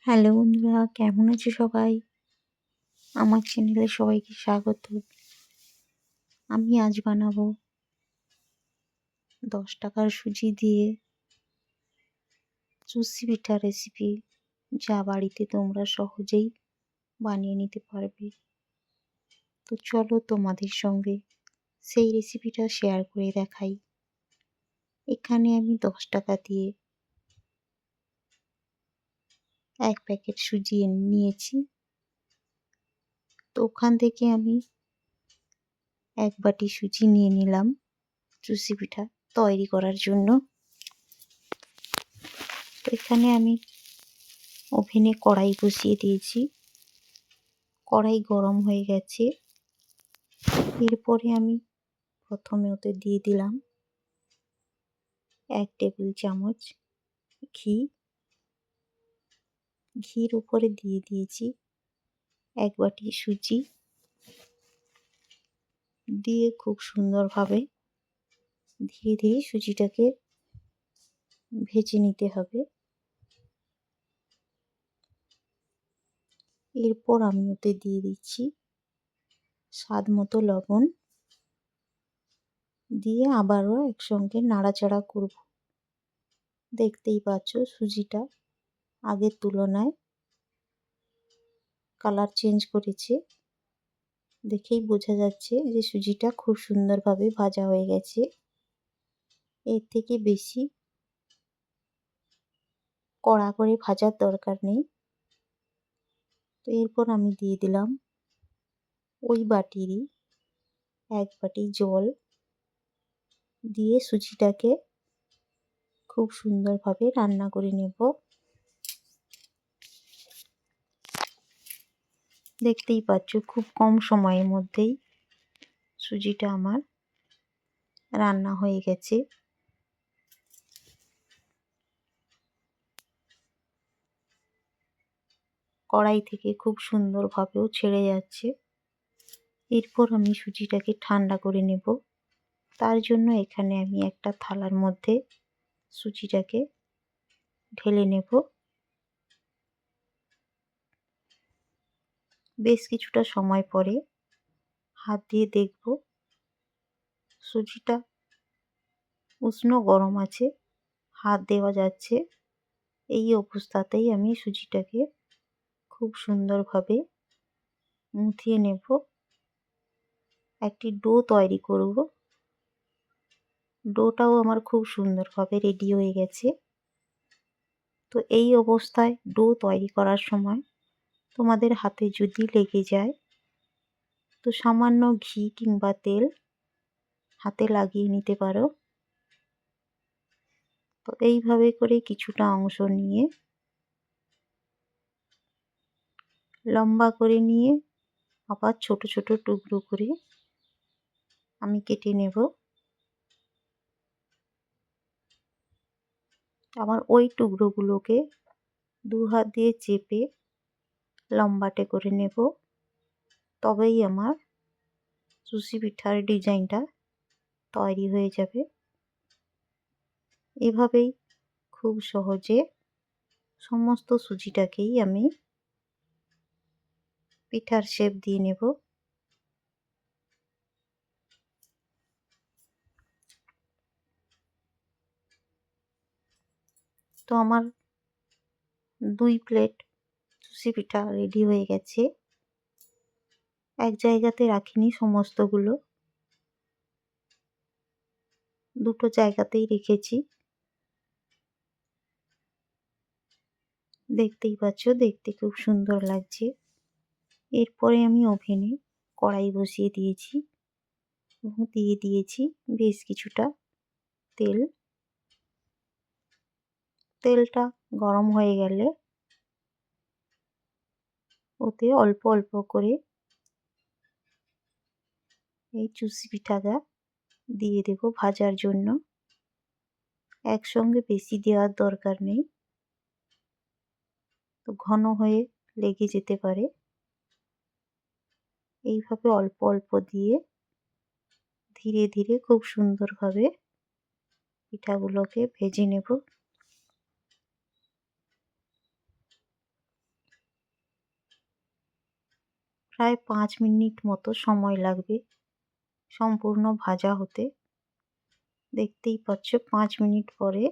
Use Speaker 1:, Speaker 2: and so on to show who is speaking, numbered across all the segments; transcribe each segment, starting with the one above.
Speaker 1: Hello বন্ধুরা, কেমন আছো সবাই? আমার চ্যানেলে সবাইকে স্বাগত। আমি আজ বানাবো 10 টাকার সুজি দিয়ে চুষি পিঠা রেসিপি, যা বাড়িতে তোমরা সহজেই বানিয়ে নিতে পারবে। তো চলো তোমাদের সঙ্গে সেই রেসিপিটা শেয়ার করে দেখাই। এখানে আমি 10 টাকা দিয়ে 1 প্যাকেট সুজি নিয়েছি। তো ওখান থেকে আমি 1 বাটি সুজি নিয়ে নিলাম চুষি পিঠা তৈরি করার জন্য। তো এখানে আমি ওভেনে কড়াই বসিয়ে দিয়েছি। কড়াই গরম হয়ে গেছে। এরপরে আমি প্রথমে ওতে দিয়ে দিলাম 1 টেবিল চামচ ঘি। ঘির উপরে দিয়ে দিয়েছি 1 বাটি সুজি। দিয়ে খুব সুন্দরভাবে ধীরে ধীরে সুজিটাকে ভেজে নিতে হবে। এরপর আমি ওতে দিয়ে দিচ্ছি স্বাদ মতো লবণ। দিয়ে আবারও একসঙ্গে নাড়াচাড়া করব। দেখতেই পাচ্ছ সুজিটা আগের তুলনায় কালার চেঞ্জ করেছে। দেখেই বোঝা যাচ্ছে যে সুজিটা খুব সুন্দরভাবে ভাজা হয়ে গেছে। এর থেকে বেশি কড়া করে ভাজার দরকার নেই। তো এরপর আমি দিয়ে দিলাম ওই বাটিরই 1 বাটি জল। দিয়ে সুজিটাকে খুব সুন্দরভাবে রান্না করে নেব। দেখতেই পাচ্ছ খুব কম সময়ের মধ্যেই সুজিটা আমার রান্না হয়ে গেছে। কড়াই থেকে খুব সুন্দরভাবেও ছেড়ে যাচ্ছে। এরপর আমি সুজিটাকে ঠান্ডা করে নেব। তার জন্য এখানে আমি একটা থালার মধ্যে সুজিটাকে ঢেলে নেব। বেশ কিছুটা সময় পরে হাত দিয়ে দেখব সুজিটা উষ্ণ গরম আছে, হাত দেওয়া যাচ্ছে। এই অবস্থাতেই আমি সুজিটাকে খুব সুন্দরভাবে মুথিয়ে নেব। একটি ডো তৈরি করব। ডোটাও আমার খুব সুন্দরভাবে রেডি হয়ে গেছে। তো এই অবস্থায় ডো তৈরি করার সময় তোমাদের হাতে যদি লেগে যায় তো সামান্য ঘি কিংবা তেল হাতে লাগিয়ে নিতে পারো। তো এইভাবে করে কিছুটা অংশ নিয়ে লম্বা করে নিয়ে আবার ছোট ছোট টুকরো করে আমি কেটে নেব। আবার ওই টুকরোগুলোকে 2 হাত দিয়ে চেপে লম্বাটে করে নেব। তবেই আমার চুষি পিঠার ডিজাইনটা তৈরি হয়ে যাবে। এভাবেই খুব সহজে সমস্ত সুজিটাকেই আমি পিঠার শেপ দিয়ে নেব। তো আমার 2 প্লেট চুষি পিঠা রেডি হয়ে গেছে। এক জায়গাতে রাখিনি সমস্তগুলো, দুটো জায়গাতেই রেখেছি। দেখতেই পাচ্ছ, দেখতে খুব সুন্দর লাগছে। এরপরে আমি ওভেনে কড়াই বসিয়ে দিয়েছি এবং দিয়ে দিয়েছি বেশ কিছুটা তেল। তেলটা গরম হয়ে গেলে ওতে অল্প অল্প করে এই চুষি পিঠাটা দিয়ে দেব ভাজার জন্য। একসঙ্গে বেশি দেওয়ার দরকার নেই, তো ঘন হয়ে লেগে যেতে পারে। এইভাবে অল্প অল্প দিয়ে ধীরে ধীরে খুব সুন্দরভাবে পিঠাগুলোকে ভেজে নেব। প্রায় 5 মিনিট মতো সময় লাগবে সম্পূর্ণ ভাজা হতে। দেখতেই পাচ্ছ 5 মিনিট পরে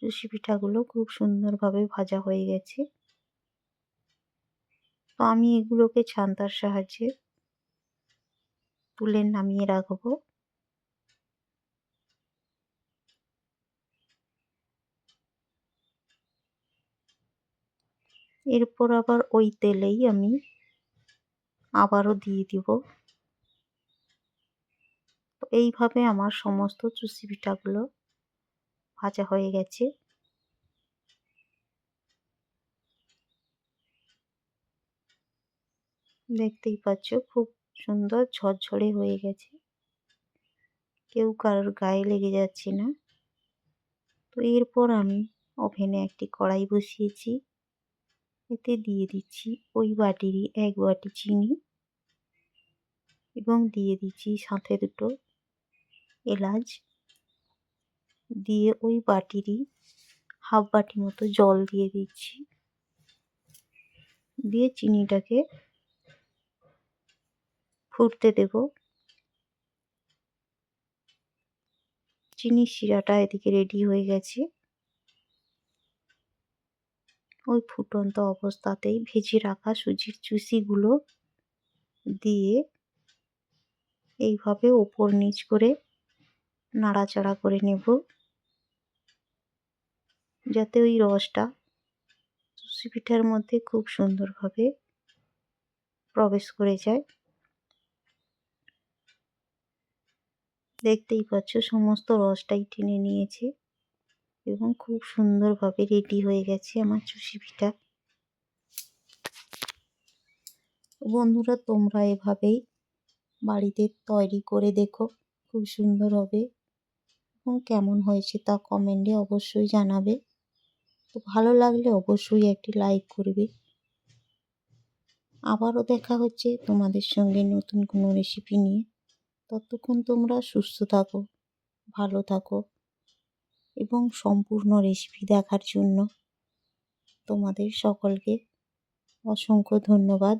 Speaker 1: চুষি পিঠাগুলো খুব সুন্দরভাবে ভাজা হয়ে গেছে। তো আমি এগুলোকে ছান্তার সাহায্যে তুলে নামিয়ে রাখবো। এরপর আবার ওই তেলেই আমি আবারও দিয়ে দিব। তো এইভাবে আমার সমস্ত চুষি পিঠাগুলো ভাজা হয়ে গেছে। দেখতেই পাচ্ছ খুব সুন্দর ঝরঝরে হয়ে গেছে, কেউ কারোর গায়ে লেগে যাচ্ছে না। তো এরপর আমি ওভেনে একটি কড়াই বসিয়েছি, এতে দিয়ে দিচ্ছি ওই বাটিরই 1 বাটি চিনি এবং দিয়ে দিচ্ছি সাথে 2টো এলাচ, দিয়ে ওই বাটিরই হাফ বাটি মতো জল দিয়ে দিচ্ছি, দিয়ে চিনিটাকে ফুটতে দেব। চিনির শিরাটা এদিকে রেডি হয়ে গেছে। ওই ফুটন্ত অবস্থাতেই ভেজে রাখা সুজির চুষিগুলো দিয়ে এইভাবে ওপর নিচ করে নাড়াচাড়া করে নেব, যাতে ওই রসটা চুষি পিঠার মধ্যে খুব সুন্দরভাবে প্রবেশ করে যায়। দেখতেই পাচ্ছ সমস্ত রসটাই টেনে নিয়েছে এবং খুব সুন্দরভাবে রেডি হয়ে গেছে আমার চুষি পিঠা। বন্ধুরা, তোমরা এভাবেই বাড়িতে তৈরি করে দেখো, খুব সুন্দর হবে এবং কেমন হয়েছে তা কমেন্টে অবশ্যই জানাবে। তো ভালো লাগলে অবশ্যই একটি লাইক করবে। আবারও দেখা হচ্ছে তোমাদের সঙ্গে নতুন কোনো রেসিপি নিয়ে। ততক্ষণ তোমরা সুস্থ থাকো, ভালো থাকো এবং সম্পূর্ণ রেসিপি দেখার জন্য তোমাদের সকলকে অসংখ্য ধন্যবাদ।